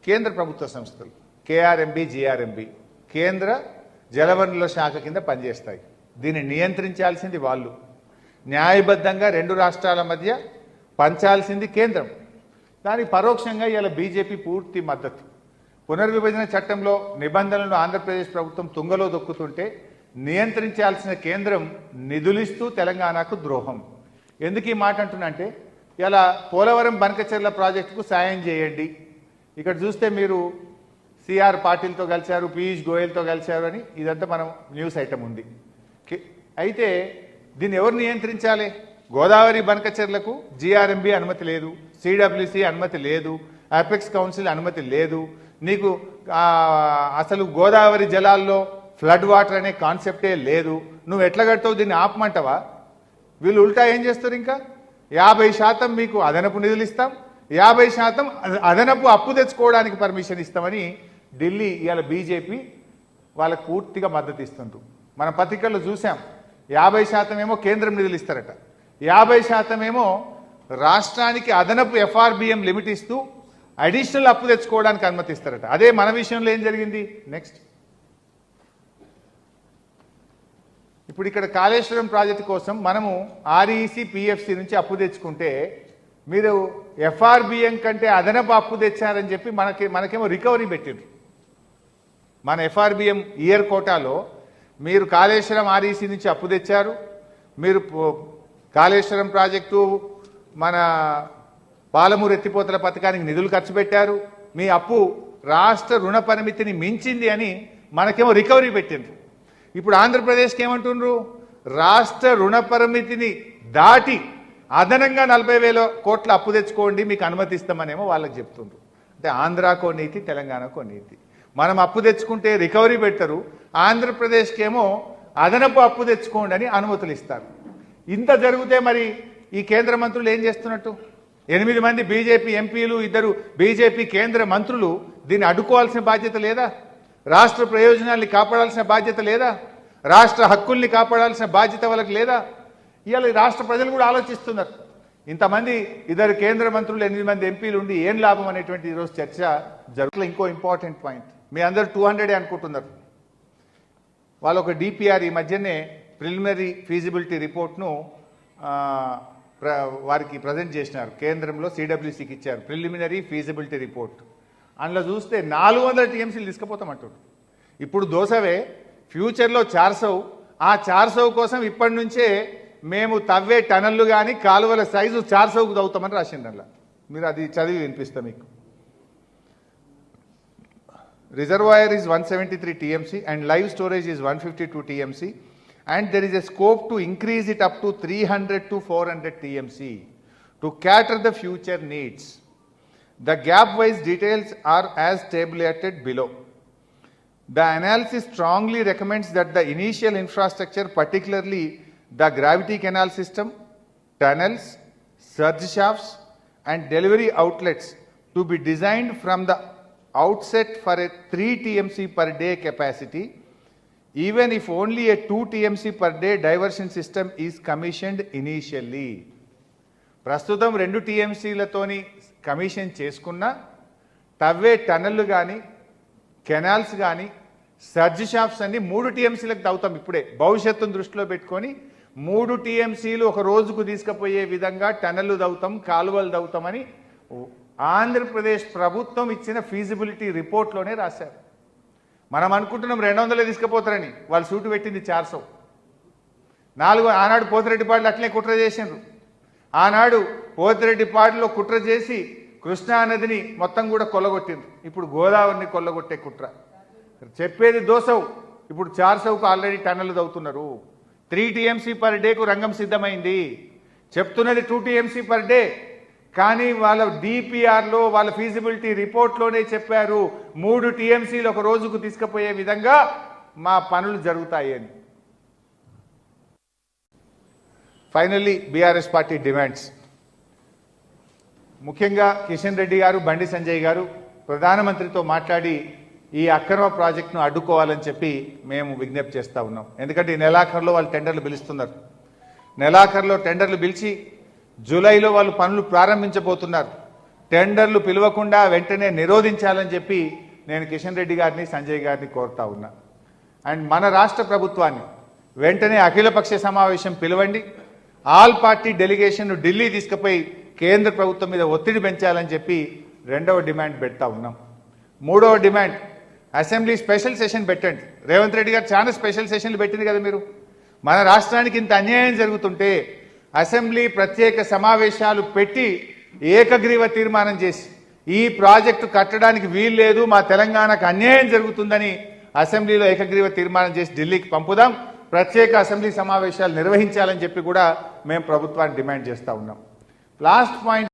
కేంద్ర ప్రభుత్వ సంస్థలు కేఆర్ఎంబి, జిఆర్ఎంబి కేంద్ర జలవనరుల శాఖ కింద పనిచేస్తాయి. దీన్ని నియంత్రించాల్సింది వాళ్ళు, న్యాయబద్ధంగా రెండు రాష్ట్రాల మధ్య పంచాల్సింది కేంద్రం. దానికి పరోక్షంగా ఇలా బీజేపీ పూర్తి మద్దతు. పునర్విభజన చట్టంలో నిబంధనలను ఆంధ్రప్రదేశ్ ప్రభుత్వం తుంగలో దొక్కుతుంటే నియంత్రించాల్సిన కేంద్రం నిధులిస్తూ తెలంగాణకు ద్రోహం. ఎందుకు ఈ మాట అంటున్నంటే, ఇలా పోలవరం బనకచెర్ల ప్రాజెక్టుకు సాయం చేయండి, ఇక్కడ చూస్తే మీరు సిఆర్ పాటిల్తో కలిశారు, పీయూష్ గోయల్తో కలిశారు అని ఇదంతా మనం న్యూస్ ఐటమ్ ఉంది. అయితే దీన్ని ఎవరు నియంత్రించాలి? గోదావరి బనకచెర్లకు జిఆర్ఎంబి అనుమతి లేదు, సిడబ్ల్యూసి అనుమతి లేదు, అపెక్స్ కౌన్సిల్ అనుమతి లేదు. నీకు అసలు గోదావరి జలాల్లో ఫ్లడ్ వాటర్ అనే కాన్సెప్టే లేదు. నువ్వు ఎట్లా కడతావు? దీన్ని ఆపమంటావా? వీళ్ళు ఉల్టా ఏం చేస్తారు, ఇంకా 50% మీకు అదనపు నిధులు ఇస్తాం, 50% అదనపు అప్పు తెచ్చుకోవడానికి పర్మిషన్ ఇస్తామని ఢిల్లీ ఇవాళ బీజేపీ వాళ్ళకు పూర్తిగా మద్దతు ఇస్తుండ్రు. మన పత్రికల్లో చూసాం, 50% ఏమో కేంద్రం నిధులు ఇస్తారట, 50% ఏమో రాష్ట్రానికి అదనపు ఎఫ్ఆర్బిఎం లిమిట్ ఇస్తూ అడిషనల్ అప్పు తెచ్చుకోవడానికి అనుమతిస్తారట. అదే మన విషయంలో ఏం జరిగింది? నెక్స్ట్, ఇప్పుడు ఇక్కడ కాళేశ్వరం ప్రాజెక్టు కోసం మనము ఆర్ఈసి, పిఎఫ్సి నుంచి అప్పు తెచ్చుకుంటే మీరు ఎఫ్ఆర్బిఎం కంటే అదనపు అప్పు తెచ్చారని చెప్పి మనకేమో రికవరీ పెట్టిండ్రు. మన ఎఫ్ఆర్బిఎం ఇయర్ కోటాలో మీరు కాళేశ్వరం ఆర్ఈసి నుంచి అప్పు తెచ్చారు, మీరు కాళేశ్వరం ప్రాజెక్టు మన పాలమూరు ఎత్తిపోతల పథకానికి నిధులు ఖర్చు పెట్టారు, మీ అప్పు రాష్ట్ర రుణ పరిమితిని మించింది అని మనకేమో రికవరీ పెట్టిండ్రు. ఇప్పుడు ఆంధ్రప్రదేశ్కి ఏమంటుండ్రు? రాష్ట్ర రుణ పరిమితిని దాటి అదనంగా 40,000 కోట్ల అప్పు తెచ్చుకోండి, మీకు అనుమతిస్తామనేమో వాళ్ళకి చెప్తుండ్రు. అంటే ఆంధ్రాకో నీతి, తెలంగాణకో నీతి. మనం అప్పు తెచ్చుకుంటే రికవరీ పెడతారు, ఆంధ్రప్రదేశ్కి ఏమో అదనపు అప్పు తెచ్చుకోండి అని అనుమతులు ఇస్తారు. ఇంత జరిగితే మరి ఈ కేంద్ర మంత్రులు ఏం చేస్తున్నట్టు? 8 మంది బీజేపీ ఎంపీలు, 2 బీజేపీ కేంద్ర మంత్రులు దీన్ని అడ్డుకోవాల్సిన బాధ్యత లేదా? రాష్ట్ర ప్రయోజనాల్ని కాపాడాల్సిన బాధ్యత లేదా? రాష్ట్ర హక్కుల్ని కాపాడాల్సిన బాధ్యత వాళ్ళకి లేదా? ఇవాళ రాష్ట్ర ప్రజలు కూడా ఆలోచిస్తున్నారు. ఇంతమంది 2 కేంద్ర మంత్రులు, 8 మంది ఎంపీలు ఉండి ఏం లాభం అనేటువంటి ఈరోజు చర్చ జరుగుతుంది. ఇంకో ఇంపార్టెంట్ పాయింట్, మీ అందరూ 200 అనుకుంటున్నారు. వాళ్ళు ఒక డిపిఆర్ ఈ మధ్యనే ప్రిలిమినరీ ఫీజిబిలిటీ రిపోర్ట్ను వారికి ప్రజెంట్ చేసినారు. కేంద్రంలో సిడబ్ల్యూసికి ఇచ్చారు ప్రిలిమినరీ ఫీజిబిలిటీ రిపోర్ట్. అందులో చూస్తే 400 టీఎంసీలు తీసుకుపోతామంటారు. ఇప్పుడు దోసవే, ఫ్యూచర్లో 400. ఆ 400 కోసం ఇప్పటి నుంచే మేము తవ్వే టనల్లు కానీ కాలువల సైజు 400కు తవ్వుతామని రాసింది. అందులో మీరు అది చదివి వినిపిస్తాం మీకు. Reservoir is 173 TMC and live storage is 152 TMC and there is a scope to increase it up to 300 to 400 TMC to cater the future needs. The gap-wise details are as tabulated below. The analysis strongly recommends that the initial infrastructure, particularly the gravity canal system, tunnels, surge shafts and delivery outlets to be designed from the outset for a 3 TMC per day capacity, even if only a 2 TMC per day diversion system is commissioned initially. ప్రస్తుతం 2 TMCలతోని commission చేసుకున్నా తవ్వే టన్నెళ్ళు కానీ canals కానీ surge shafts అన్ని 3 TMCలకు తవ్వుతాం. ఇప్పుడే భవిష్యత్తును దృష్టిలో పెట్టుకొని 3 TMCలు ఒక రోజుకు తీసుకుపోయే విధంగా టన్నెళ్ళు తవ్వుతాం, కాలువలు తవ్వుతామని ఆంధ్రప్రదేశ్ ప్రభుత్వం ఇచ్చిన ఫీజిబిలిటీ రిపోర్ట్లోనే రాశారు. మనం అనుకుంటున్నాం 200 తీసుకుపోతారని, వాళ్ళు సూటు పెట్టింది 400. ఆనాడు పోతిరెడ్డిపాడులో అట్లే కుట్ర చేసిండ్రు. ఆనాడు పోతిరెడ్డిపాడులో కుట్ర చేసి కృష్ణా నదిని మొత్తం కూడా కొల్లగొట్టిండ్రు. ఇప్పుడు గోదావరిని కొల్లగొట్టే కుట్ర. చెప్పేది దోసవు, ఇప్పుడు 400కు ఆల్రెడీ టన్నులు తవ్వుతున్నారు. 3 TMC పర్ డేకు రంగం సిద్ధమైంది. చెప్తున్నది 2 TMC పర్ డే, కానీ వాళ్ళ డిపిఆర్లో వాళ్ళ ఫీజిబిలిటీ రిపోర్ట్లోనే చెప్పారు 3 TMCలు ఒక రోజుకు తీసుకుపోయే విధంగా మా పనులు జరుగుతాయి అని. ఫైనల్లీ బీఆర్ఎస్ పార్టీ డిమాండ్స్, ముఖ్యంగా కిషన్ రెడ్డి గారు, బండి సంజయ్ గారు ప్రధానమంత్రితో మాట్లాడి ఈ అక్రమ ప్రాజెక్టును అడ్డుకోవాలని చెప్పి మేము విజ్ఞప్తి చేస్తూ ఉన్నాం. ఎందుకంటే ఈ నెలాఖరులో వాళ్ళు టెండర్లు పిలుస్తున్నారు. నెలాఖరులో టెండర్లు పిలిచి జూలైలో వాళ్ళు పనులు ప్రారంభించబోతున్నారు. టెండర్లు పిలవకుండా వెంటనే నిరోధించాలని చెప్పి నేను కిషన్ రెడ్డి గారిని సంజయ్ గారిని కోరుతా ఉన్నా. అండ్ మన రాష్ట్ర ప్రభుత్వాన్ని వెంటనే అఖిలపక్ష సమావేశం పిలవండి, ఆల్ పార్టీ డెలిగేషన్ ఢిల్లీ తీసుకుపోయి కేంద్ర ప్రభుత్వం మీద ఒత్తిడి పెంచాలని చెప్పి రెండవ డిమాండ్ పెడతా ఉన్నాం. మూడవ డిమాండ్, అసెంబ్లీ స్పెషల్ సెషన్ పెట్టండి. రేవంత్ రెడ్డి గారు చాలా స్పెషల్ సెషన్లు పెట్టింది కదా మీరు. మన రాష్ట్రానికి ఇంత అన్యాయం జరుగుతుంటే అసెంబ్లీ ప్రత్యేక సమావేశాలు పెట్టి ఏకగ్రీవ తీర్మానం చేసి ఈ ప్రాజెక్టు కట్టడానికి వీలు లేదు, మా తెలంగాణకు అన్యాయం జరుగుతుందని అసెంబ్లీలో ఏకగ్రీవ తీర్మానం చేసి ఢిల్లీకి పంపుదాం, ప్రత్యేక అసెంబ్లీ సమావేశాలు నిర్వహించాలని చెప్పి కూడా మేము ప్రభుత్వాన్ని డిమాండ్ చేస్తూ ఉన్నాం. Last point